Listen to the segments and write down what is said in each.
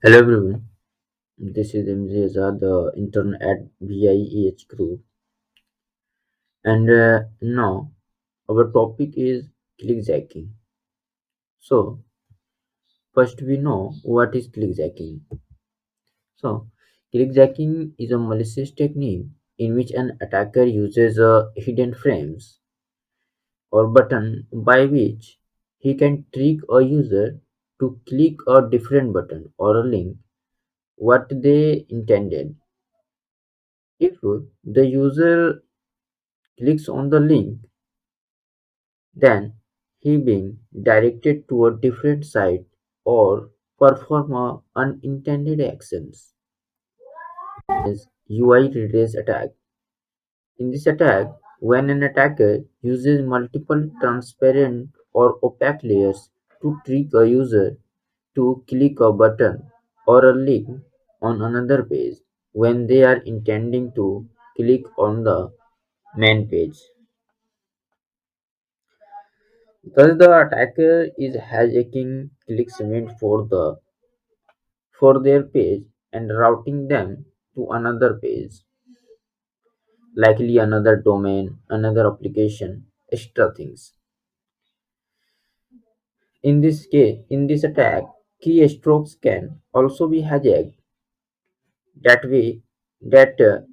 Hello everyone, this is MJ Azad, the intern at VIEH group, and now our topic is clickjacking. So, first we know what is clickjacking. So, clickjacking is a malicious technique in which an attacker uses hidden frames or button by which he can trick a user to click a different button or a link what they intended. If the user clicks on the link, then he being directed to a different site or perform a unintended actions is UI redress attack. In this attack, when an attacker uses multiple transparent or opaque layers to trick a user to click a button or a link on another page when they are intending to click on the main page. Thus, the attacker is hijacking clicks meant for their page and routing them to another page, likely another domain, another application, extra things. In this attack, keystrokes can also be hijacked that way that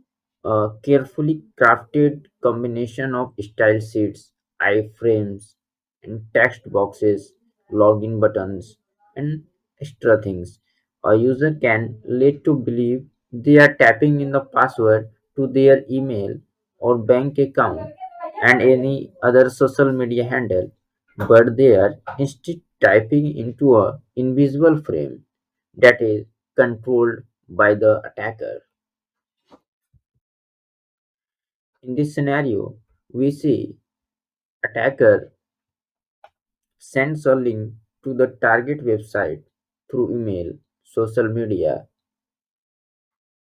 carefully crafted combination of style sheets, iframes, and text boxes, login buttons, and extra things. A user can lead to believe they are tapping in the password to their email or bank account and any other social media handle, but they are instead typing into a invisible frame that is controlled by the attacker. In this scenario, we see attacker sends a link to the target website through email, social media,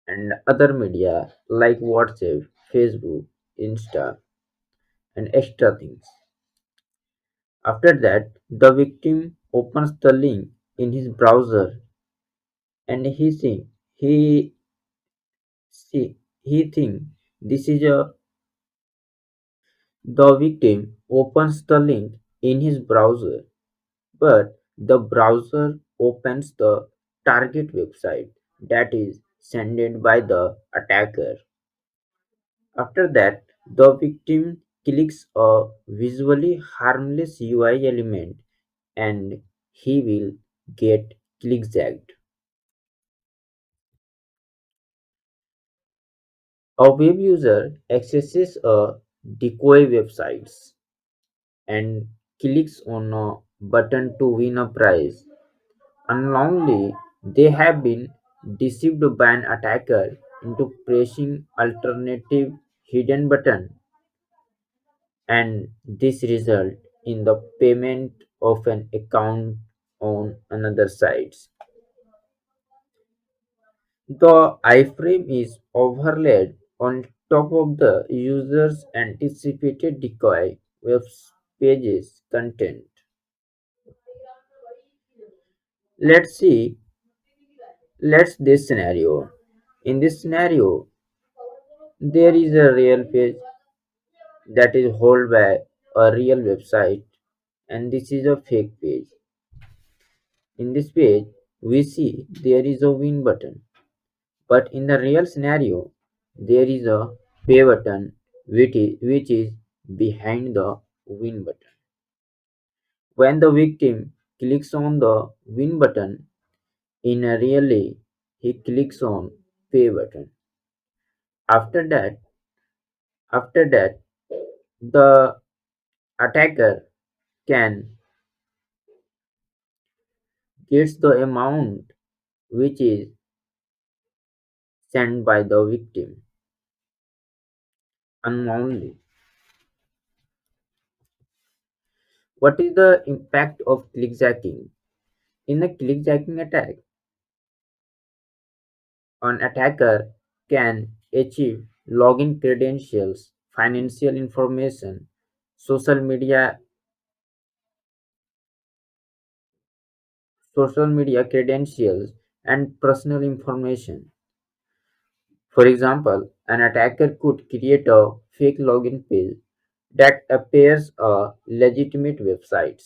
and other media like WhatsApp, Facebook, Insta, and extra things. After that, the victim opens the link in his browser and he see he think this is a the victim opens the link in his browser, but the browser opens the target website that is sent by the attacker. After that, the victim clicks a visually harmless UI element and he will get clickjacked. A web user accesses a decoy websites and clicks on a button to win a prize. Unknowingly, they have been deceived by an attacker into pressing alternative hidden button, and this result in the payment of an account on another site. The iframe is overlaid on top of the user's anticipated decoy web page's content. Let's see, let's this scenario. In this scenario, there is a real page that is held by a real website, and this is a fake page. In this page, we see there is a win button, but in the real scenario, there is a pay button which is behind the win button. When the victim clicks on the win button, in a really he clicks on pay button. After that, after that, the attacker can gets the amount which is sent by the victim unknowingly. What is the impact of clickjacking? In a clickjacking attack, an attacker can achieve login credentials, financial information, social media social media credentials, and personal information. For example, an attacker could create a fake login page that appears a legitimate website,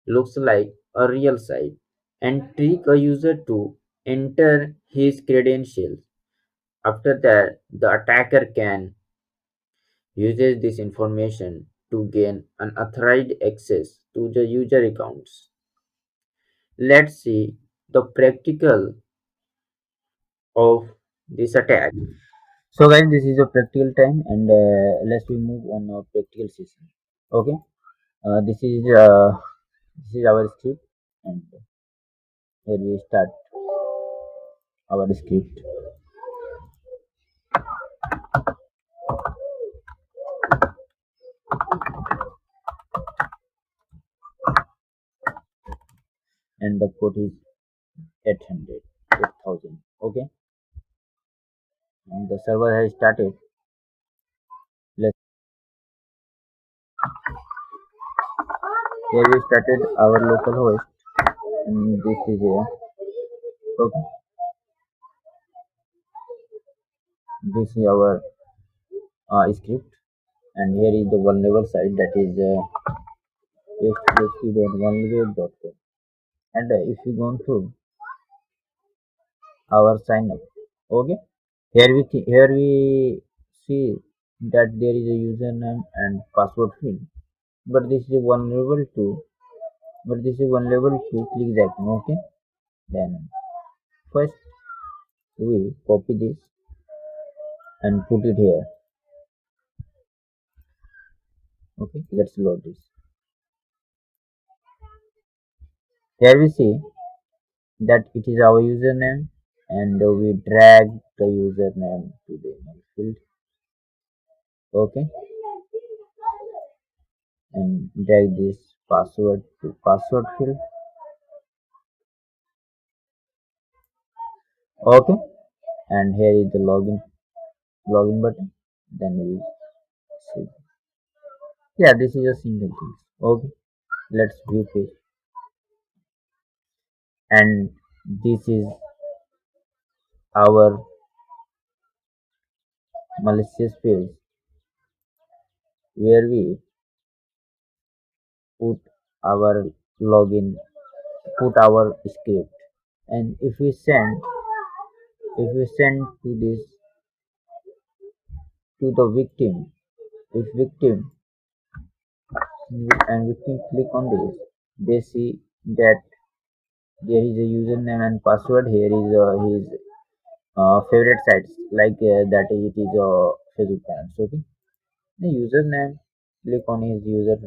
looks like a real site, and trick a user to enter his credentials. After that, the attacker can uses this information to gain unauthorized access to the user accounts. Let's see the practical of this attack. So guys, this is a practical time, and let's we move on a practical session. Okay, this is our script, and here we start our script. And the code is 800, 8,000. Okay, and the server has started. Let's Here we started our local host, and this is here. Okay, this is our script, and here is the vulnerable site, that is php.vulnerable.com. And if you go through our sign up, okay, here we see that there is a username and password field, but this is vulnerable to clickjacking. Okay, then first we copy this and put it here. Okay, let's load this. Here we see that it is our username, and we drag the username to the email field. Okay, and drag this password to password field. Okay, and here is the login button. Then we save. Yeah, this is a single thing. Okay, let's view page, and this is our malicious page where we put our login, put our script, and if we send to this to the victim, if victim and victim click on this, they see that there is a username and password. Here is his favorite sites, like that it is Facebook parents. Okay, the username, click on his user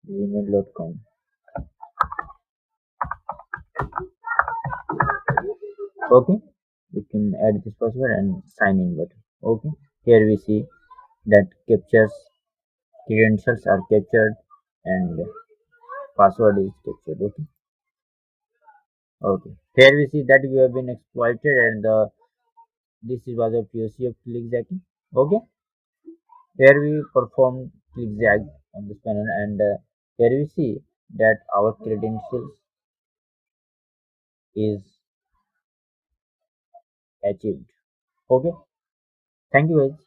gmail.com. Okay, we can add this password and sign in button. Okay, here we see that captures credentials are captured, and password is captured. Okay, okay, here we see that we have been exploited, and this was a POC of clickjacking. Okay, here we perform clickjack on this panel, and here we see that our credentials is achieved. Okay, thank you guys.